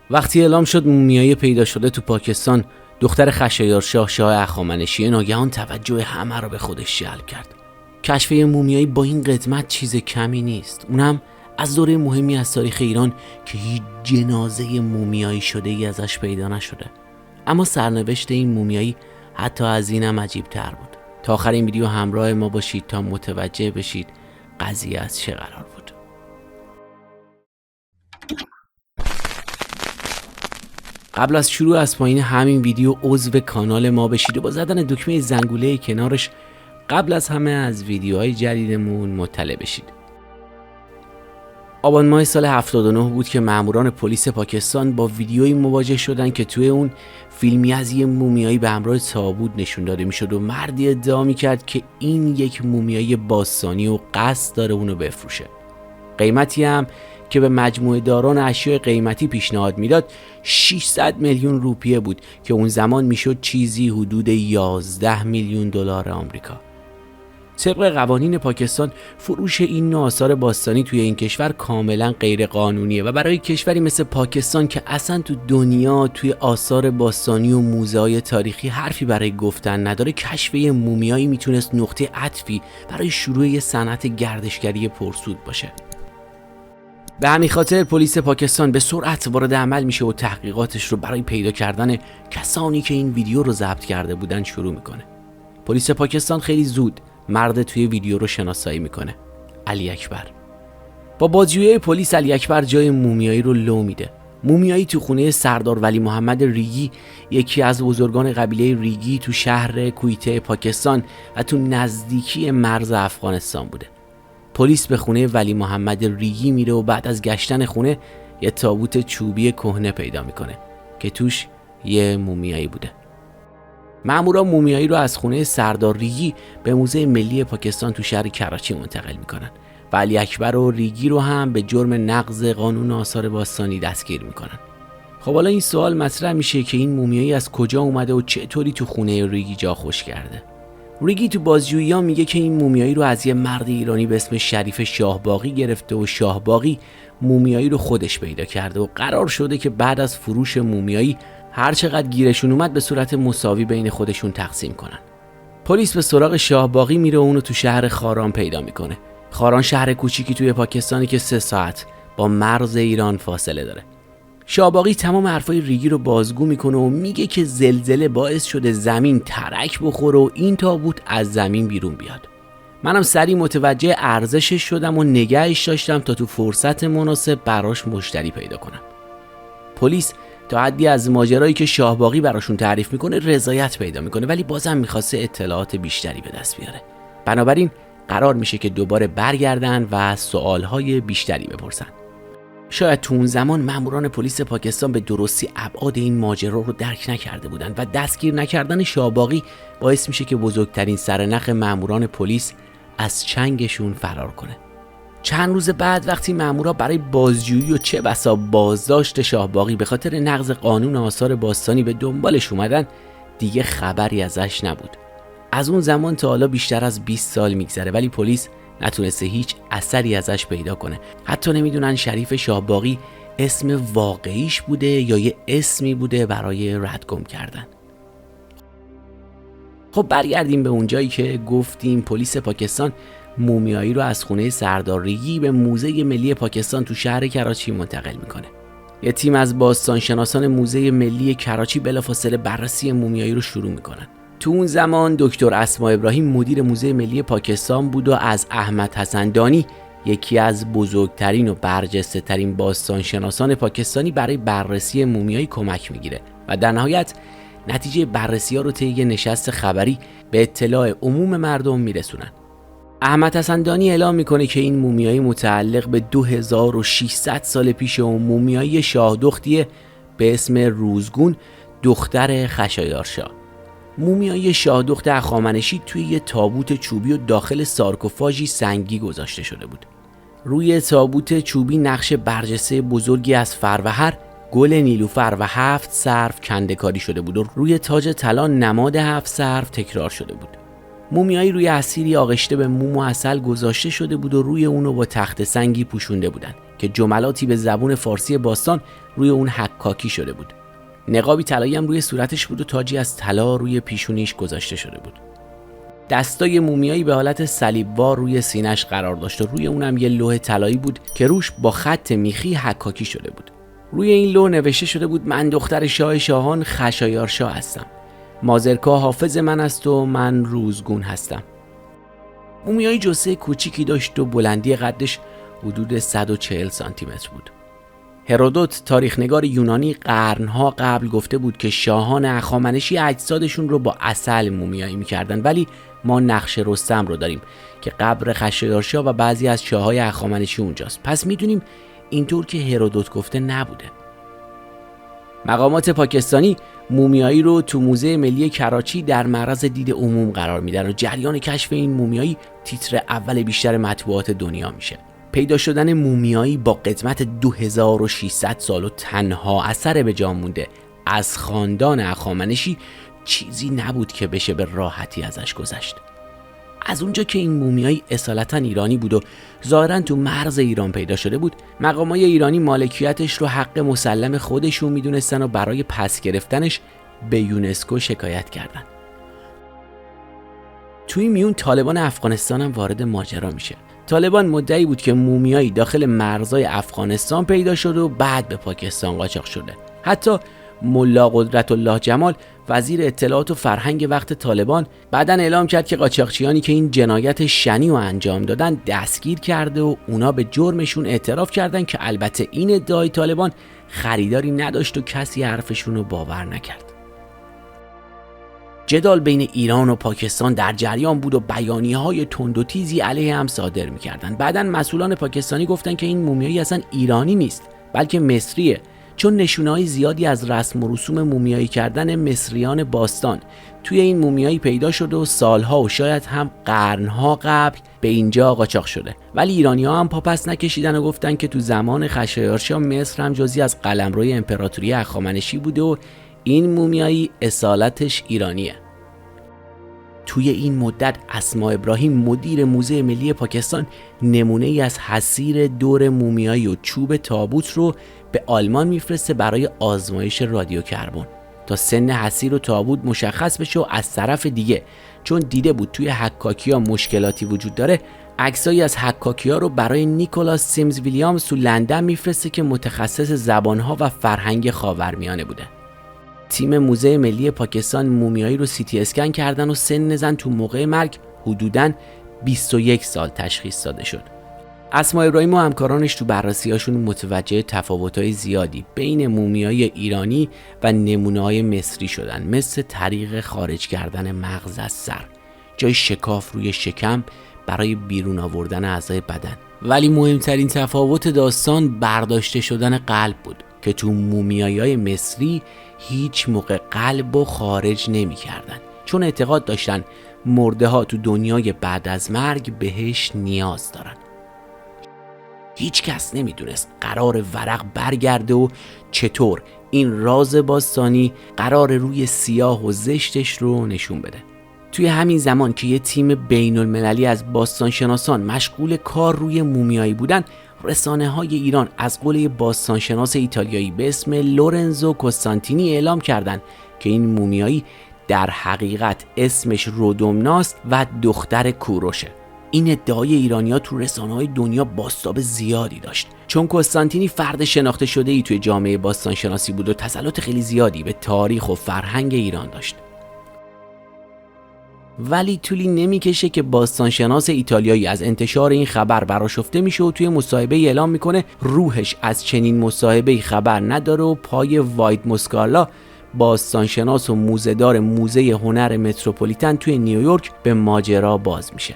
وقتی اعلام شد مومیایی پیدا شده تو پاکستان، دختر خشایارشاه شاه هخامنشی ناگهان توجه همه رو به خودش جلب کرد. کشف مومیایی با این قدمت چیز کمی نیست، اونم از دوره مهمی از تاریخ ایران که هیچ جنازه مومیایی شده ای ازش پیدا نشده. اما سرنوشت این مومیایی حتی از اینم عجیب تر بود. تا آخر این ویدیو همراه ما باشید تا متوجه بشید قضیه از چه قرار بود. قبل از شروع از پایین همین ویدیو عضو کانال ما بشید و با زدن دکمه زنگوله کنارش قبل از همه از ویدیوهای جدیدمون مطلع بشید. آبان ماه سال 79 بود که ماموران پلیس پاکستان با ویدیویی مواجه شدن که توی اون فیلمی از یه مومیایی به همراه تابوت نشون داده میشد و مردی ادعا میکرد که این یک مومیایی باستانی و قصد داره اونو بفروشه. قیمتی هم که به مجموعه داران اشیاء قیمتی پیشنهاد میداد 600 میلیون روپیه بود که اون زمان میشد چیزی حدود 11 میلیون دلار آمریکا. طبق قوانین پاکستان فروش این نوع آثار باستانی توی این کشور کاملا غیر قانونیه و برای کشوری مثل پاکستان که اصلا تو دنیا توی آثار باستانی و موزه‌های تاریخی حرفی برای گفتن نداره، کشف یه مومیایی میتونست نقطه عطفی برای شروع یه صنعت گردشگری پرسود باشه. به همین خاطر پلیس پاکستان به سرعت وارد عمل میشه و تحقیقاتش رو برای پیدا کردن کسانی که این ویدیو رو ضبط کرده بودن شروع میکنه. پلیس پاکستان خیلی زود مرد توی ویدیو رو شناسایی میکنه، علی اکبر. با بازجویی پلیس علی اکبر جای مومیایی رو لو میده. مومیایی تو خونه سردار ولی محمد ریگی، یکی از بزرگان قبیله ریگی تو شهر کویته پاکستان و تو نزدیکی مرز افغانستان بوده. پلیس به خونه ولی محمد ریگی میره و بعد از گشتن خونه یه تابوت چوبی کهنه پیدا میکنه که توش یه مومیایی بوده. مامورا مومیایی رو از خونه سردار ریگی به موزه ملی پاکستان تو شهر کراچی منتقل میکنن و علی اکبر و ریگی رو هم به جرم نقض قانون آثار باستانی دستگیر میکنن. خب حالا این سوال مطرح میشه که این مومیایی از کجا اومده و چطوری تو خونه ریگی جا خوش کرده. ریگی تو بازجویی‌ها میگه که این مومیایی رو از یه مرد ایرانی به اسم شریف شاهباغی گرفته و شاهباغی مومیایی رو خودش پیدا کرده و قرار شده که بعد از فروش مومیایی هر چقدر گیرشون اومد به صورت مساوی بین خودشون تقسیم کنن. پلیس به سراغ شاهباغی میره و اونو تو شهر خاران پیدا میکنه. خاران شهر کوچیکی توی پاکستانی که 3 ساعت با مرز ایران فاصله داره. شاهباغی تمام حرفای ریگی رو بازگو میکنه و میگه که زلزله باعث شده زمین ترک بخوره و این تابوت از زمین بیرون بیاد. منم سریع متوجه ارزشش شدم و نگهش داشتم تا تو فرصت مناسب براش مشتری پیدا کنم. پلیس تا حدی از ماجرایی که شاهباغی براشون تعریف میکنه رضایت پیدا میکنه، ولی بازم میخواسته اطلاعات بیشتری به دست بیاره. بنابراین قرار میشه که دوباره برگردن و سوالهای بیشتری بپرسن. شاید تو اون زمان ماموران پلیس پاکستان به درستی ابعاد این ماجرا رو درک نکرده بودن و دستگیر نکردن شاهباغی باعث میشه که بزرگترین سرنخ ماموران پلیس از چنگشون فرار کنه. چند روز بعد وقتی مامورا برای بازجویی و چه بسا بازداشت شاهباغی به خاطر نقض قانون آثار باستانی به دنبالش اومدن، دیگه خبری ازش نبود. از اون زمان تا حالا بیشتر از 20 سال میگذره ولی پلیس نتونسته هیچ اثری ازش پیدا کنه. حتی نمیدونن شریف شاهباغی اسم واقعیش بوده یا یه اسمی بوده برای ردگم کردن. خب برگردیم به اونجایی که گفتیم پلیس پاکستان مومیایی رو از خونه سردار ریگی به موزه ملی پاکستان تو شهر کراچی منتقل میکنه. یه تیم از باستانشناسان موزه ملی کراچی بلافاصله بررسی مومیایی رو شروع میکنن. تو اون زمان دکتر اسما ابراهیم مدیر موزه ملی پاکستان بود و از احمد حسن دانی، یکی از بزرگترین و برجسته ترین باستانشناسان پاکستانی، برای بررسی مومیایی کمک میگیره و در نهایت نتیجه بررسی ها رو طی یه نشست خبری به اطلاع عموم مردم میرسونن. احمد حسن دانی اعلام میکنه که این مومیایی متعلق به 2600 سال پیش و مومیایی شاهدختیه به اسم روزگون، دختر خشایارشاه. مومیایی شاهدخت هخامنشی توی یه تابوت چوبی و داخل سارکوفاژی سنگی گذاشته شده بود. روی تابوت چوبی نقش برجسته بزرگی از فروهر، گل نیلوفر و 7 سرو کنده‌کاری شده بود و روی تاج طلا نماد 7 سرو تکرار شده بود. مومیایی روی اسیری آغشته به موم و عسل گذاشته شده بود و روی اونو با تخت سنگی پوشونده بودن. که جملاتی به زبون فارسی باستان روی اون حکاکی شده بود. نقابی طلایی هم روی صورتش بود و تاجی از طلا روی پیشونیش گذاشته شده بود. دستای مومیایی به حالت صلیبوار روی سینه‌اش قرار داشت و روی اونم یه لوح طلایی بود که روش با خط میخی حکاکی شده بود. روی این لوح نوشته شده بود من دختر شاه شاهان خشایارشا هستم. مازرکا حافظ من است و من روزگون هستم. مومیایی جثه کوچیکی داشت و بلندی قدش حدود 140 سانتی متر بود. هرودوت تاریخنگار یونانی قرنها قبل گفته بود که شاهان هخامنشی اجسادشون رو با عسل مومیایی میکردن، ولی ما نقش رستم رو داریم که قبر خشایارشا و بعضی از شاههای هخامنشی اونجاست. پس میدونیم اینطور که هرودوت گفته نبوده. مقامات پاکستانی مومیایی رو تو موزه ملی کراچی در معرض دید عموم قرار میدن و جریان کشف این مومیایی تیتر اول بیشتر مطبوعات دنیا میشه. پیدا شدن مومیایی با قدمت 2600 سال و تنها اثر به جا مونده از خاندان هخامنشی چیزی نبود که بشه به راحتی ازش گذشت. از اونجا که این مومیایی اصالتا ایرانی بود و ظاهرا تو مرز ایران پیدا شده بود، مقامای ایرانی مالکیتش رو حق مسلم خودشون میدونستن و برای پس گرفتنش به یونسکو شکایت کردن. توی میون طالبان افغانستان هم وارد ماجرا میشه. طالبان مدعی بود که مومیایی داخل مرزهای افغانستان پیدا شده و بعد به پاکستان قاچاق شده. حتی ملا قدرت‌الله جمال وزیر اطلاعات و فرهنگ وقت طالبان بعداً اعلام کرد که قاچاقچیانی که این جنایت شنی رو انجام دادن دستگیر کرده و اونا به جرمشون اعتراف کردن که البته این ادعای طالبان خریداری نداشت و کسی حرفشون رو باور نکرد. جدال بین ایران و پاکستان در جریان بود و بیانیه‌های تند و تیزی علیه هم صادر می‌کردن. بعداً مسئولان پاکستانی گفتن که این مومیایی اصلا ایرانی نیست بلکه مصریه، چون نشونه‌های زیادی از رسم و رسوم مومیایی کردن مصریان باستان توی این مومیایی پیدا شده و سالها و شاید هم قرنها قبل به اینجا قاچاق شده. ولی ایرانی‌ها هم پاپس نکشیدن و گفتن که تو زمان خشایارشا مصر هم جزئی از قلمروی امپراتوری هخامنشی بوده و این مومیایی اصالتش ایرانیه. توی این مدت اسما ابراهیم مدیر موزه ملی پاکستان نمونه ای از حصیر دور مومیایی و چوب تابوت رو به آلمان میفرسته برای آزمایش رادیوکربن تا سن حصیر و تابوت مشخص بشه و از طرف دیگه چون دیده بود توی حکاکی‌ها مشکلاتی وجود داره عکسایی از حکاکی‌ها رو برای نیکولاس سیمز ویلیامز تو لندن میفرسته که متخصص زبان‌ها و فرهنگ خاورمیانه بوده. تیم موزه ملی پاکستان مومیایی رو CT اسکن کردن و سن زن تو موقع مرگ حدوداً 21 سال تشخیص داده شد. اسما ابراهیم و همکارانش تو بررسی‌هاشون متوجه تفاوت‌های زیادی بین مومیای ایرانی و نمونه‌های مصری شدن، مثل طریق خارج کردن مغز از سر، جای شکاف روی شکم برای بیرون آوردن اعضای بدن. ولی مهمترین تفاوت داستان برداشته شدن قلب بود که تو مومیایی‌های مصری هیچ موقع قلب رو خارج نمی کردن، چون اعتقاد داشتن مرده ها تو دنیای بعد از مرگ بهش نیاز دارن. هیچ کس نمی دونست قرار ورق برگرده و چطور این راز باستانی قرار روی سیاه و زشتش رو نشون بده. توی همین زمان که یه تیم بین المللی از باستانشناسان مشغول کار روی مومیایی بودن، رسانه‌های ایران از قول باستانشناس ایتالیایی به اسم لورنزو کوستانتینی اعلام کردند که این مومیایی در حقیقت اسمش رودومناست و دختر کوروشه. این ادعای ایرانی‌ها تو رسانه‌های دنیا بازتاب زیادی داشت، چون کوستانتینی فرد شناخته شده‌ای توی جامعه باستانشناسی بود و تسلط خیلی زیادی به تاریخ و فرهنگ ایران داشت. ولی طولی نمیکشه که باستانشناس ایتالیایی از انتشار این خبر برآشفته میشه و توی مصاحبه اعلام میکنه روحش از چنین مصاحبه خبر نداره و پای واید موسکالا باستانشناس و موزه‌دار موزه هنر متروپولیتن توی نیویورک به ماجرا باز میشه.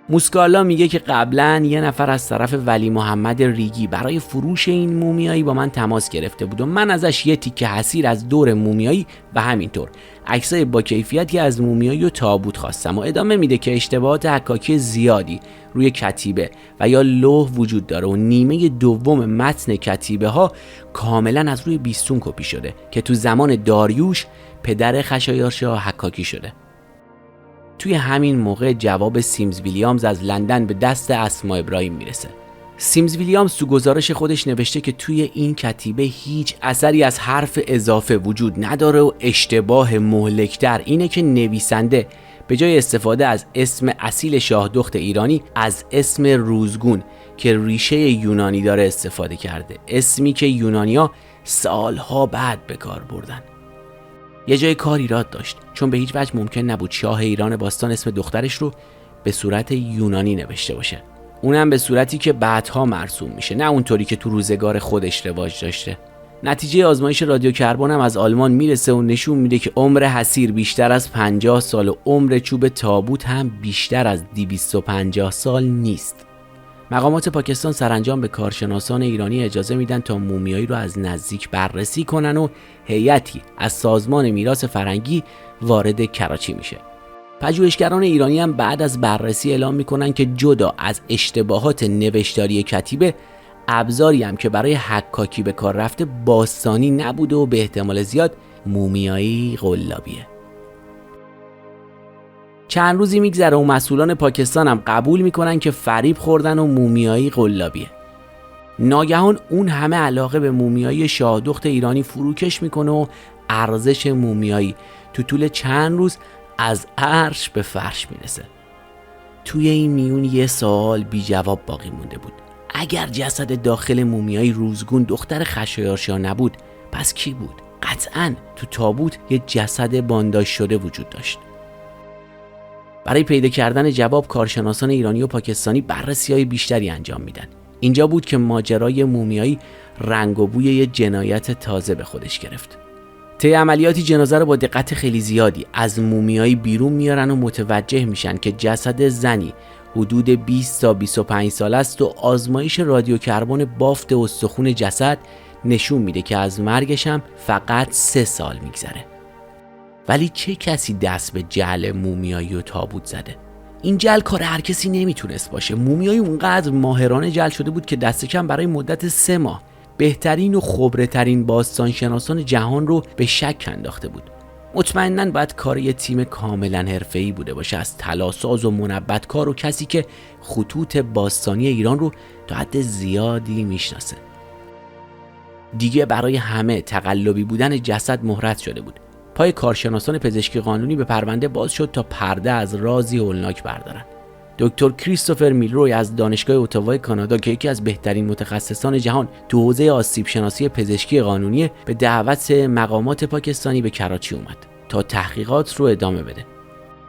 موسکالا میگه که قبلا یه نفر از طرف ولی محمد ریگی برای فروش این مومیایی با من تماس گرفته بود و من ازش یه تیکه حصیر از دور مومیایی و همینطور عکسای با کیفیتی از مومیایی و تابوت خواستم. و ادامه میده که اشتباهات حکاکی زیادی روی کتیبه و یا لوح وجود داره و نیمه دوم متن کتیبه ها کاملا از روی بیستون کپی شده که تو زمان داریوش پدر خشایارشا حکاکی شده. توی همین موقع جواب سیمز ویلیامز از لندن به دست اسما ابراهیم میرسه. سیمز ویلیامز تو گزارش خودش نوشته که توی این کتیبه هیچ اثری از حرف اضافه وجود نداره و اشتباه مهلک‌تر اینه که نویسنده به جای استفاده از اسم اصیل شاه دخت ایرانی از اسم روزگون که ریشه یونانی داره استفاده کرده، اسمی که یونانیا سالها بعد به کار بردن. یه جای کار ایراد داشت، چون به هیچ وجه ممکن نبود شاه ایران باستان اسم دخترش رو به صورت یونانی نوشته باشه، اونم به صورتی که بعدها مرسوم میشه، نه اونطوری که تو روزگار خودش رواج داشته. نتیجه آزمایش رادیو کربن هم از آلمان میرسه و نشون میده که عمر حصیر بیشتر از 50 سال و عمر چوب تابوت هم بیشتر از 250 سال نیست. مقامات پاکستان سرانجام به کارشناسان ایرانی اجازه میدن تا مومیایی رو از نزدیک بررسی کنن و هیئتی از سازمان میراث فرهنگی وارد کراچی میشه. پژوهشگران ایرانی هم بعد از بررسی اعلام میکنن که جدا از اشتباهات نوشتاری کتیبه، ابزاری هم که برای حکاکی به کار رفته باستانی نبوده و به احتمال زیاد مومیایی قلابیه. چند روزی میگذره و مسئولان پاکستان هم قبول میکنن که فریب خوردن و مومیایی قلابیه. ناگهان اون همه علاقه به مومیایی شاه دخت ایرانی فروکش میکنه و ارزش مومیایی تو طول چند روز از عرش به فرش میرسه. توی این میون یه سوال بی جواب باقی مونده بود. اگر جسد داخل مومیایی روزگون دختر خشایارشا نبود، پس کی بود؟ قطعاً تو تابوت یه جسد بانداژ شده وجود داشت. برای پیدا کردن جواب کارشناسان ایرانی و پاکستانی بررسی‌های بیشتری انجام میدن. اینجا بود که ماجرای مومیایی رنگ و بوی یه جنایت تازه به خودش گرفت. طی عملیاتی جنازه رو با دقت خیلی زیادی از مومیایی بیرون میارن و متوجه میشن که جسد زنی حدود 20 تا 25 سال است و آزمایش رادیو کربن بافت استخون جسد نشون میده که از مرگش هم فقط 3 سال میگذره. ولی چه کسی دست به جعل مومیایی و تابوت زده؟ این جعل کار هر کسی نمیتونست باشه. مومیایی اونقدر ماهرانه جعل شده بود که دست کم برای مدت 3 ماه بهترین و خبره‌ترین باستانشناسان جهان رو به شک انداخته بود. مطمئناً باید کار یه تیم کاملاً حرفه‌ای بوده باشه، از طلاساز و منبت‌کار و کسی که خطوط باستانی ایران رو تا حد زیادی میشناسه. دیگه برای همه تقلبی بودن جسد مهرت شده بود. پای کارشناسان پزشکی قانونی به پرونده باز شد تا پرده از رازی هولناک بردارن. دکتر کریستوفر میلروی از دانشگاه اتاوا کانادا که یکی از بهترین متخصصان جهان تو حوزه آسیب شناسی پزشکی قانونی، به دعوت مقامات پاکستانی به کراچی اومد تا تحقیقات رو ادامه بده.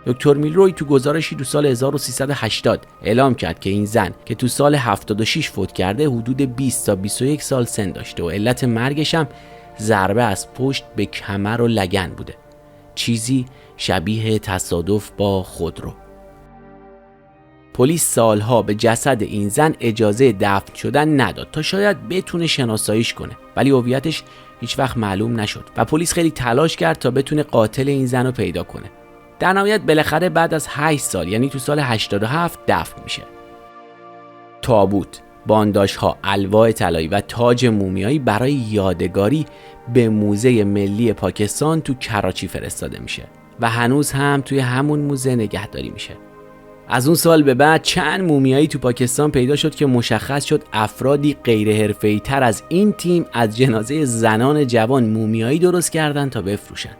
دکتر میلروی تو گزارشی تو سال 1380 اعلام کرد که این زن که تو سال 76 فوت کرده حدود 20 تا 21 سال سن داشته و علت مرگش هم ضربه از پشت به کمر و لگن بوده، چیزی شبیه تصادف با خودرو. پلیس سالها به جسد این زن اجازه دفن شدن نداد تا شاید بتونه شناساییش کنه، ولی هویتش هیچ وقت معلوم نشد و پلیس خیلی تلاش کرد تا بتونه قاتل این زن رو پیدا کنه. در نهایت بالاخره بعد از 8 سال، یعنی تو سال 87 دفن میشه. تابوت، بانداژها، الواح طلایی و تاج مومیایی برای یادگاری به موزه ملی پاکستان تو کراچی فرستاده میشه و هنوز هم توی همون موزه نگهداری میشه. از اون سال به بعد چند مومیایی تو پاکستان پیدا شد که مشخص شد افرادی غیر حرفه‌ای تر از این تیم از جنازه زنان جوان مومیایی درست کردن تا بفروشن.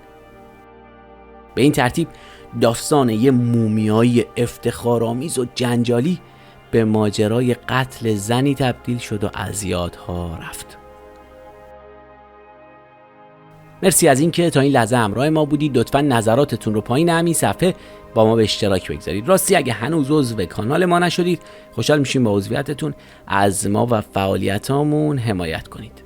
به این ترتیب داستان یه مومیایی افتخارآمیز و جنجالی به ماجرای قتل زنی تبدیل شد و از یادها رفت. مرسی از اینکه تا این لحظه همراه ما بودید. لطفاً نظراتتون رو پایین همین صفحه با ما به اشتراک بگذارید. راستی اگه هنوز عضو کانال ما نشدید، خوشحال میشیم با عضویتتون از ما و فعالیتامون حمایت کنید.